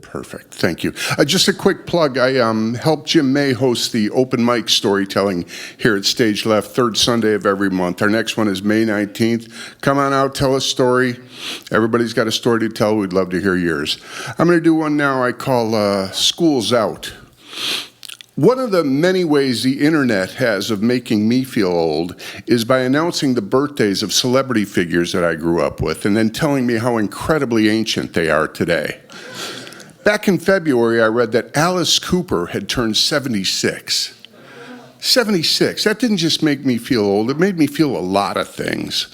Perfect. Thank you. Just a quick plug. I helped Jim May host the open mic storytelling here at Stage Left, third Sunday of every month. Our next one is May 19th. Come on out, tell a story. Everybody's got a story to tell. We'd love to hear yours. I'm going to do one now I call School's Out. One of the many ways the internet has of making me feel old is by announcing the birthdays of celebrity figures that I grew up with and then telling me how incredibly ancient they are today. Back in February, I read that Alice Cooper had turned 76. 76. That didn't just make me feel old, it made me feel a lot of things.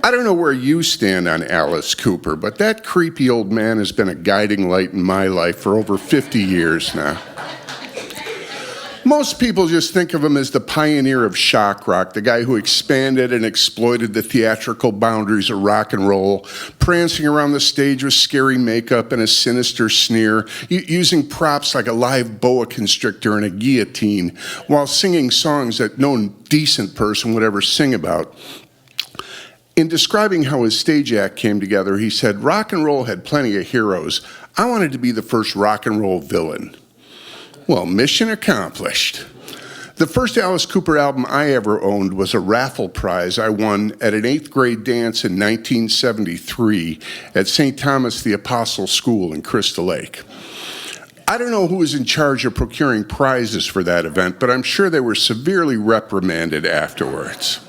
I don't know where you stand on Alice Cooper, but that creepy old man has been a guiding light in my life for over 50 years now. Most people just think of him as the pioneer of shock rock, the guy who expanded and exploited the theatrical boundaries of rock and roll, prancing around the stage with scary makeup and a sinister sneer, using props like a live boa constrictor and a guillotine, while singing songs that no decent person would ever sing about. In describing how his stage act came together, he said, "Rock and roll had plenty of heroes. I wanted to be the first rock and roll villain." Well, mission accomplished. The first Alice Cooper album I ever owned was a raffle prize I won at an 8th grade dance in 1973 at St. Thomas the Apostle School in Crystal Lake. I don't know who was in charge of procuring prizes for that event, but I'm sure they were severely reprimanded afterwards.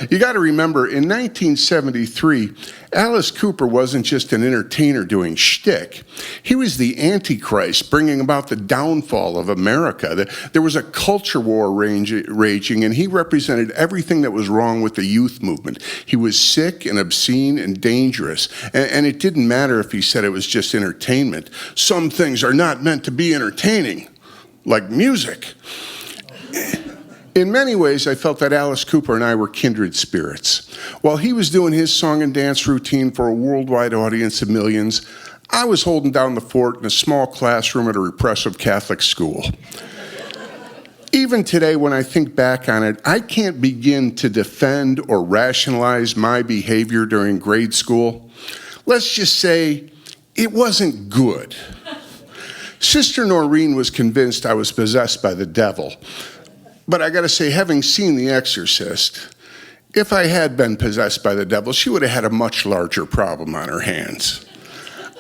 You got to remember, in 1973, Alice Cooper wasn't just an entertainer doing shtick. He was the Antichrist, bringing about the downfall of America. There was a culture war raging, and he represented everything that was wrong with the youth movement. He was sick and obscene and dangerous, and it didn't matter if he said it was just entertainment. Some things are not meant to be entertaining, like music. In many ways, I felt that Alice Cooper and I were kindred spirits. While he was doing his song and dance routine for a worldwide audience of millions, I was holding down the fort in a small classroom at a repressive Catholic school. Even today, when I think back on it, I can't begin to defend or rationalize my behavior during grade school. Let's just say it wasn't good. Sister Noreen was convinced I was possessed by the devil. But I gotta say, having seen The Exorcist, if I had been possessed by the devil, she would have had a much larger problem on her hands.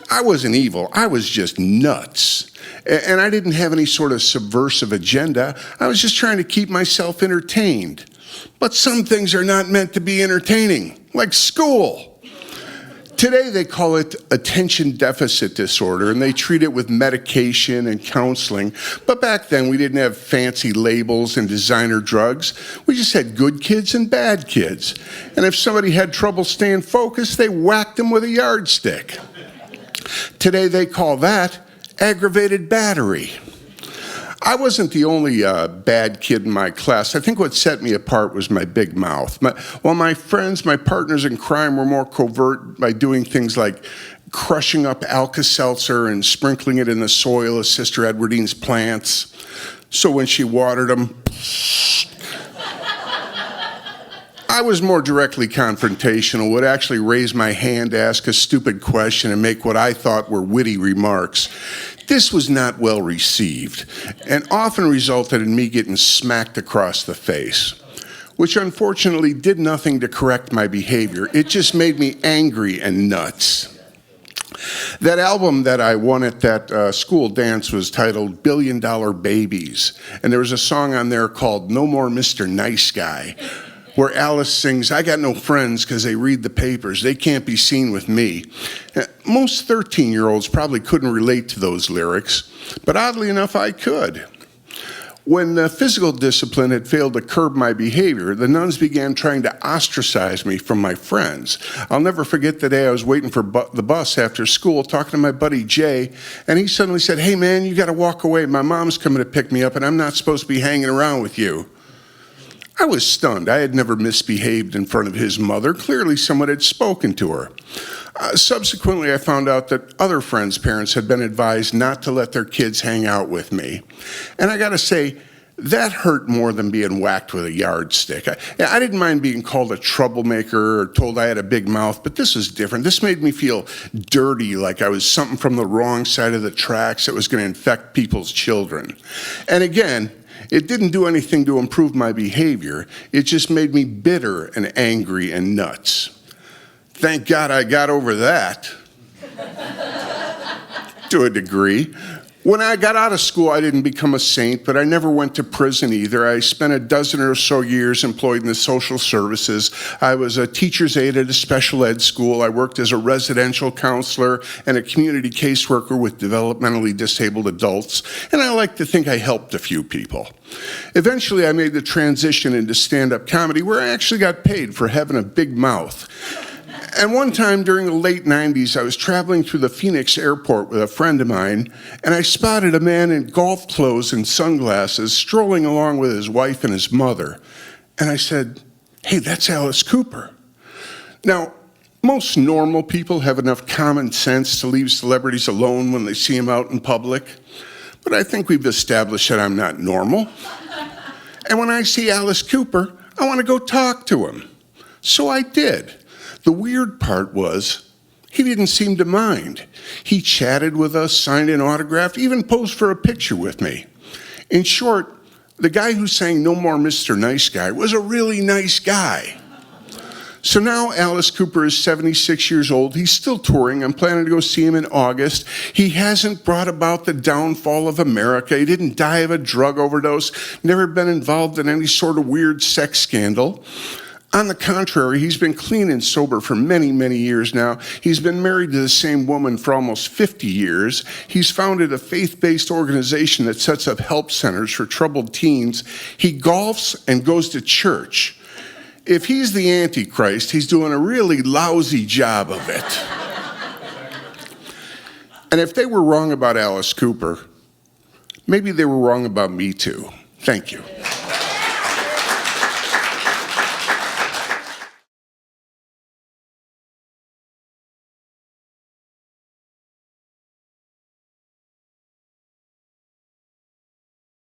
I wasn't evil, I was just nuts. And I didn't have any sort of subversive agenda. I was just trying to keep myself entertained. But some things are not meant to be entertaining, like school. Today they call it attention deficit disorder, and they treat it with medication and counseling. But back then we didn't have fancy labels and designer drugs. We just had good kids and bad kids. And if somebody had trouble staying focused, they whacked them with a yardstick. Today they call that aggravated battery. I wasn't the only bad kid in my class. I think what set me apart was my big mouth. While my friends, my partners in crime were more covert by doing things like crushing up Alka-Seltzer and sprinkling it in the soil of Sister Edwardine's plants. So when she watered them, I was more directly confrontational, would actually raise my hand to ask a stupid question and make what I thought were witty remarks. This was not well received, and often resulted in me getting smacked across the face, which unfortunately did nothing to correct my behavior. It just made me angry and nuts. That album that I won at that school dance was titled $Billion Babies, and there was a song on there called No More Mr. Nice Guy, where Alice sings, "I got no friends because they read the papers. They can't be seen with me." Most 13-year-olds probably couldn't relate to those lyrics, but oddly enough, I could. When physical discipline had failed to curb my behavior, the nuns began trying to ostracize me from my friends. I'll never forget the day I was waiting for the bus after school, talking to my buddy Jay, and he suddenly said, "Hey man, you gotta walk away. My mom's coming to pick me up and I'm not supposed to be hanging around with you." I was stunned. I had never misbehaved in front of his mother. Clearly someone had spoken to her. Subsequently, I found out that other friends' parents had been advised not to let their kids hang out with me. And I gotta say, That hurt more than being whacked with a yardstick. I didn't mind being called a troublemaker or told I had a big mouth, but this was different. This made me feel dirty, like I was something from the wrong side of the tracks that was going to infect people's children. And again, it didn't do anything to improve my behavior. It just made me bitter and angry and nuts. Thank God I got over that. To a degree. When I got out of school, I didn't become a saint, but I never went to prison either. I spent a dozen or so years employed in the social services. I was a teacher's aide at a special ed school. I worked as a residential counselor and a community caseworker with developmentally disabled adults, and I like to think I helped a few people. Eventually, I made the transition into stand-up comedy, where I actually got paid for having a big mouth. And one time during the late 90s, I was traveling through the Phoenix airport with a friend of mine, and I spotted a man in golf clothes and sunglasses strolling along with his wife and his mother. And I said, "Hey, that's Alice Cooper." Now, most normal people have enough common sense to leave celebrities alone when they see them out in public. But I think we've established that I'm not normal. And when I see Alice Cooper, I want to go talk to him. So I did. The weird part was, he didn't seem to mind. He chatted with us, signed an autograph, even posed for a picture with me. In short, the guy who sang "No More Mr. Nice Guy" was a really nice guy. So now Alice Cooper is 76 years old. He's still touring. I'm planning to go see him in August. He hasn't brought about the downfall of America. He didn't die of a drug overdose, never been involved in any sort of weird sex scandal. On the contrary, he's been clean and sober for many, many years now. He's been married to the same woman for almost 50 years. He's founded a faith-based organization that sets up help centers for troubled teens. He golfs and goes to church. If he's the Antichrist, he's doing a really lousy job of it. And if they were wrong about Alice Cooper, maybe they were wrong about me too. Thank you.